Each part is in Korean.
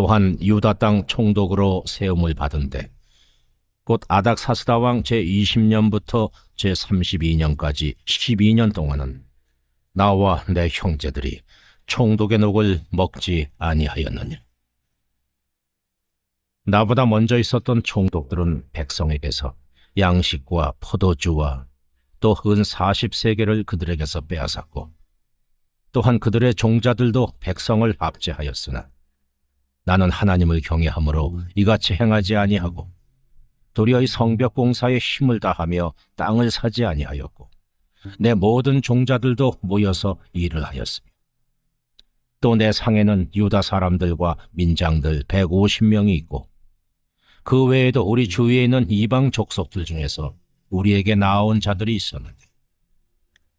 또한 유다 땅 총독으로 세움을 받은데 곧 아닥사스다 왕 제20년부터 제32년까지 12년 동안은 나와 내 형제들이 총독의 녹을 먹지 아니하였느니 나보다 먼저 있었던 총독들은 백성에게서 양식과 포도주와 또 은 40세겔을 그들에게서 빼앗았고 또한 그들의 종자들도 백성을 압제하였으나 나는 하나님을 경외함으로 이같이 행하지 아니하고 도리어 이 성벽 공사에 힘을 다하며 땅을 사지 아니하였고 내 모든 종자들도 모여서 일을 하였으며 또 내 상에는 유다 사람들과 민장들 150명이 있고 그 외에도 우리 주위에 있는 이방 족속들 중에서 우리에게 나아온 자들이 있었는데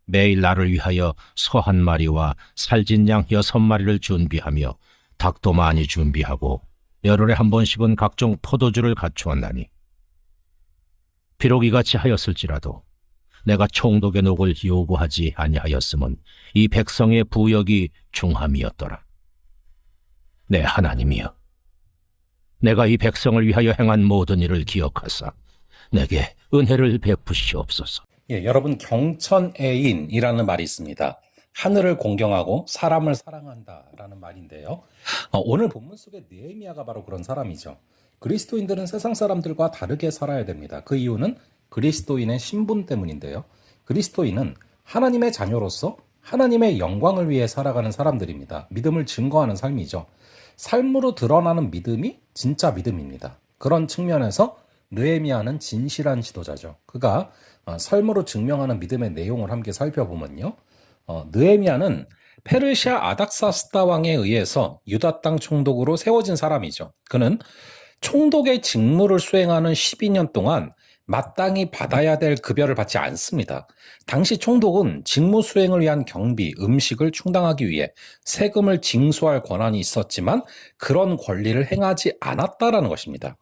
매일 나를 위하여 소 1마리와 살진 양 6마리를 준비하며 닭도 많이 준비하고 열흘에 한 번씩은 각종 포도주를 갖추었나니 비록 이같이 하였을지라도 내가 총독의 녹을 요구하지 아니하였음은 이 백성의 부역이 중함이었더라. 내 하나님이여, 내가 이 백성을 위하여 행한 모든 일을 기억하사 내게 은혜를 베푸시옵소서. 여러분, 경천애인이라는 말이 있습니다. 하늘을 공경하고 사람을 사랑한다라는 말인데요. 오늘 본문 속의 느헤미야가 바로 그런 사람이죠. 그리스도인들은 세상 사람들과 다르게 살아야 됩니다. 그 이유는 그리스도인의 신분 때문인데요. 그리스도인은 하나님의 자녀로서 하나님의 영광을 위해 살아가는 사람들입니다. 믿음을 증거하는 삶이죠. 삶으로 드러나는 믿음이 진짜 믿음입니다. 그런 측면에서 느헤미야는 진실한 지도자죠. 그가 삶으로 증명하는 믿음의 내용을 함께 살펴보면요. 느헤미야는 페르시아 아닥사스다 왕에 의해서 유다 땅 총독으로 세워진 사람이죠. 그는 총독의 직무를 수행하는 12년 동안 마땅히 받아야 될 급여를 받지 않습니다. 당시 총독은 직무 수행을 위한 경비, 음식을 충당하기 위해 세금을 징수할 권한이 있었지만 그런 권리를 행하지 않았다라는 것입니다.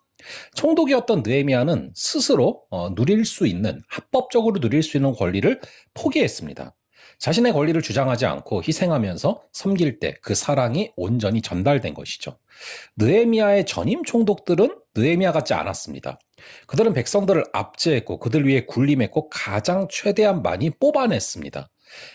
총독이었던 느헤미야는 스스로 누릴 수 있는, 합법적으로 누릴 수 있는 권리를 포기했습니다. 자신의 권리를 주장하지 않고 희생하면서 섬길 때 그 사랑이 온전히 전달된 것이죠. 느헤미야의 전임 총독들은 느헤미야 같지 않았습니다. 그들은 백성들을 압제했고 그들 위해 군림했고 가장 최대한 많이 뽑아냈습니다.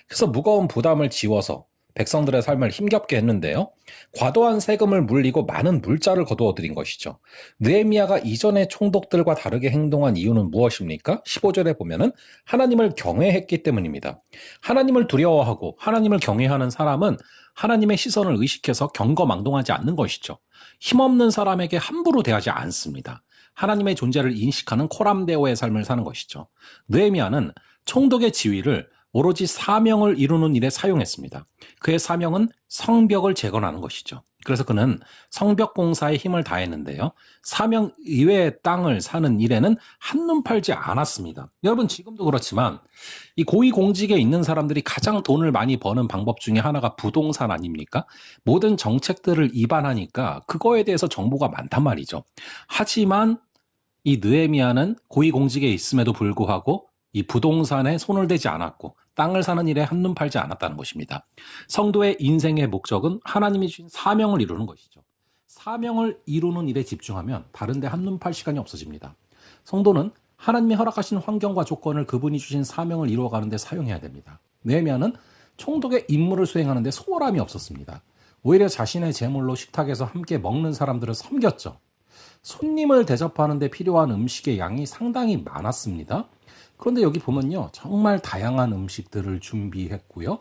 그래서 무거운 부담을 지워서 백성들의 삶을 힘겹게 했는데요. 과도한 세금을 물리고 많은 물자를 거두어들인 것이죠. 느헤미야가 이전의 총독들과 다르게 행동한 이유는 무엇입니까? 15절에 보면은 하나님을 경외했기 때문입니다. 하나님을 두려워하고 하나님을 경외하는 사람은 하나님의 시선을 의식해서 경거망동하지 않는 것이죠. 힘없는 사람에게 함부로 대하지 않습니다. 하나님의 존재를 인식하는 코람데오의 삶을 사는 것이죠. 느헤미야는 총독의 지위를 오로지 사명을 이루는 일에 사용했습니다. 그의 사명은 성벽을 재건하는 것이죠. 그래서 그는 성벽 공사에 힘을 다했는데요. 사명 이외의 땅을 사는 일에는 한눈 팔지 않았습니다. 여러분, 지금도 그렇지만 이 고위공직에 있는 사람들이 가장 돈을 많이 버는 방법 중에 하나가 부동산 아닙니까? 모든 정책들을 입안하니까 그거에 대해서 정보가 많단 말이죠. 하지만 이 느헤미야는 고위공직에 있음에도 불구하고 이 부동산에 손을 대지 않았고 땅을 사는 일에 한눈 팔지 않았다는 것입니다. 성도의 인생의 목적은 하나님이 주신 사명을 이루는 것이죠. 사명을 이루는 일에 집중하면 다른 데 한눈 팔 시간이 없어집니다. 성도는 하나님이 허락하신 환경과 조건을 그분이 주신 사명을 이루어가는 데 사용해야 됩니다. 느헤미야는 총독의 임무를 수행하는 데 소홀함이 없었습니다. 오히려 자신의 재물로 식탁에서 함께 먹는 사람들을 섬겼죠. 손님을 대접하는 데 필요한 음식의 양이 상당히 많았습니다. 그런데 여기 보면요, 정말 다양한 음식들을 준비했고요.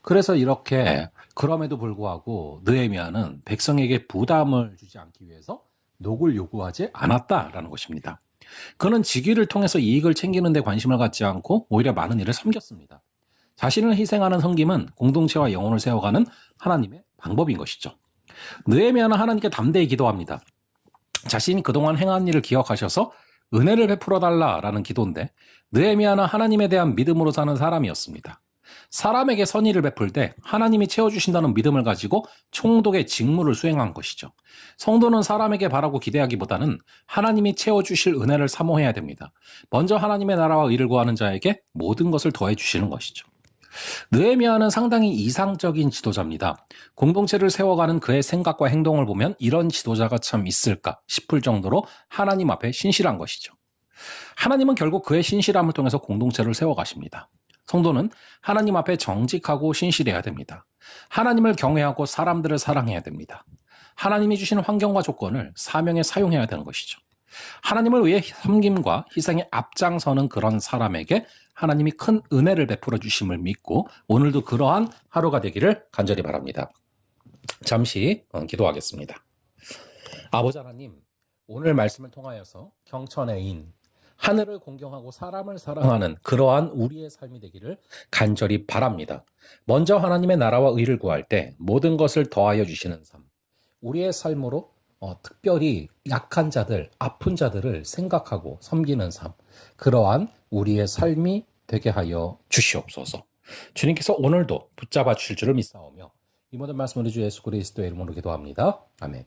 그래서 이렇게 그럼에도 불구하고 느헤미야는 백성에게 부담을 주지 않기 위해서 녹을 요구하지 않았다라는 것입니다. 그는 직위를 통해서 이익을 챙기는 데 관심을 갖지 않고 오히려 많은 일을 섬겼습니다. 자신을 희생하는 섬김은 공동체와 영혼을 세워가는 하나님의 방법인 것이죠. 느헤미야는 하나님께 담대히 기도합니다. 자신이 그동안 행한 일을 기억하셔서 은혜를 베풀어 달라라는 기도인데, 느헤미야는 하나님에 대한 믿음으로 사는 사람이었습니다. 사람에게 선의를 베풀 때 하나님이 채워주신다는 믿음을 가지고 총독의 직무를 수행한 것이죠. 성도는 사람에게 바라고 기대하기보다는 하나님이 채워주실 은혜를 사모해야 됩니다. 먼저 하나님의 나라와 의를 구하는 자에게 모든 것을 더해 주시는 것이죠. 느헤미야는 상당히 이상적인 지도자입니다. 공동체를 세워가는 그의 생각과 행동을 보면 이런 지도자가 참 있을까 싶을 정도로 하나님 앞에 신실한 것이죠. 하나님은 결국 그의 신실함을 통해서 공동체를 세워가십니다. 성도는 하나님 앞에 정직하고 신실해야 됩니다. 하나님을 경외하고 사람들을 사랑해야 됩니다. 하나님이 주신 환경과 조건을 사명에 사용해야 되는 것이죠. 하나님을 위해 섬김과 희생에 앞장서는 그런 사람에게 하나님이 큰 은혜를 베풀어 주심을 믿고 오늘도 그러한 하루가 되기를 간절히 바랍니다. 잠시 기도하겠습니다. 아버지 하나님, 오늘 말씀을 통하여서 경천의 인, 하늘을 공경하고 사람을 사랑하는 그러한 우리의 삶이 되기를 간절히 바랍니다. 먼저 하나님의 나라와 의를 구할 때 모든 것을 더하여 주시는 삶, 우리의 삶으로 특별히 약한 자들, 아픈 자들을 생각하고 섬기는 삶, 그러한 우리의 삶이 되게 하여 주시옵소서. 주님께서 오늘도 붙잡아 주실 줄을 믿사오며 이 모든 말씀 우리 주 예수 그리스도의 이름으로 기도합니다. 아멘.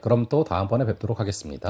그럼 또 다음번에 뵙도록 하겠습니다.